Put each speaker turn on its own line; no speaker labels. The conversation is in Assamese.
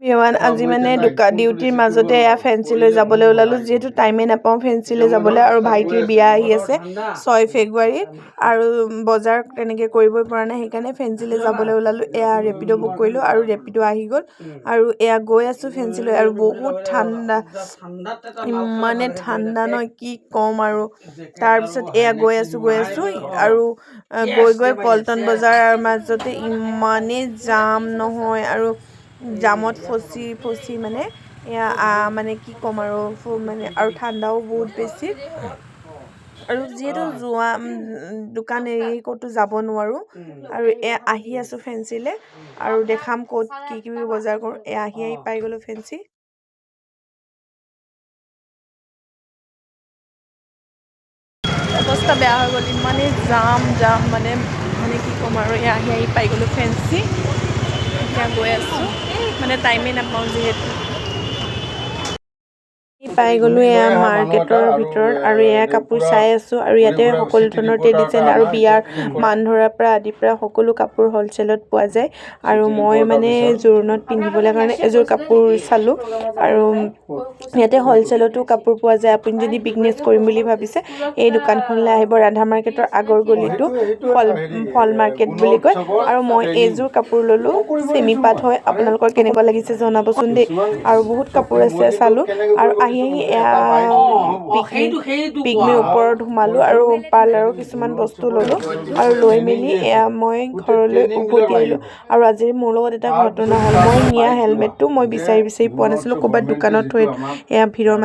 আজি মানে ডিউটিৰ মাজতে এয়া ফেঞ্চিলৈ যাবলৈ ওলালোঁ যিহেতু টাইমেই নাপাওঁ ফেঞ্চিলৈ যাবলৈ আৰু ভাইটিৰ বিয়া আহি আছে 6 ফেব্ৰুৱাৰীত আৰু বজাৰ তেনেকৈ কৰিবই পৰা নাই সেইকাৰণে ফেঞ্চিলৈ যাবলৈ ওলালোঁ এয়া ৰেপিড' বুক কৰিলোঁ আৰু ৰেপিড' আহি গ'ল আৰু এয়া গৈ আছোঁ ফেঞ্চিলৈ আৰু বহুত ঠাণ্ডা ইমানে ঠাণ্ডা ন কি ক'ম আৰু তাৰপিছত এয়া গৈ আছোঁ আৰু গৈ পল্টন বজাৰৰ মাজতে ইমানেই জাম নহয় আৰু জামত ফচি মানে এয়া মানে কি ক'ম আৰু আৰু ঠাণ্ডাও বহুত বেছি আৰু যিহেতু দোকান এৰি ক'তো যাব নোৱাৰোঁ আৰু আহি আছোঁ ফেঞ্চিলৈ আৰু দেখাম ক'ত কি বজাৰ কৰোঁ আহি পাই গ'লোঁ ফেঞ্চি অৱস্থা বেয়া হৈ গ'ল ইমানেই জাম মানে কি ক'ম আৰু আহি পাই গ'লোঁ ফেঞ্চি এতিয়া গৈ আছোঁ মানে টাইমেই নাপাওঁ যিহেতু পাই গ'লোঁ এয়া মাৰ্কেটৰ ভিতৰত আৰু এয়া কাপোৰ চাই আছোঁ আৰু ইয়াতে সকলো ধৰণৰ ট্ৰেডিশ্যন আৰু বিয়াৰ মান ধৰাৰ পৰা আদিৰ পৰা সকলো কাপোৰ হ'লচেলত পোৱা যায় আৰু মই মানে জোৰোণত পিন্ধিবলৈ কাৰণে এযোৰ কাপোৰ চালোঁ আৰু ইয়াতে হ'লচেলতো কাপোৰ পোৱা যায় আপুনি যদি বিজনেছ কৰিম বুলি ভাবিছে এই দোকানখনলৈ আহিব ৰাধা মাৰ্কেটৰ আগৰ গলিটো ফল মাৰ্কেট বুলি কয় আৰু মই এইযোৰ কাপোৰ ল'লোঁ চেমি পাট হয় আপোনালোকৰ কেনেকুৱা লাগিছে জনাবচোন দেই আৰু বহুত কাপোৰ আছে চালোঁ আৰু আহি এয়া পিকমিৰ ওপৰত সোমালোঁ আৰু পাৰ্লাৰৰ কিছুমান বস্তু ল'লোঁ আৰু লৈ মেলি এয়া মই ঘৰলৈ উভতি আহিলোঁ আৰু আজি মোৰ লগত এটা ঘটনা হ'ল মই নিয়া হেলমেটটো মই বিচাৰি পোৱা নাছিলোঁ ক'ৰবাত দোকানত থৈ এয়া ভিৰৰ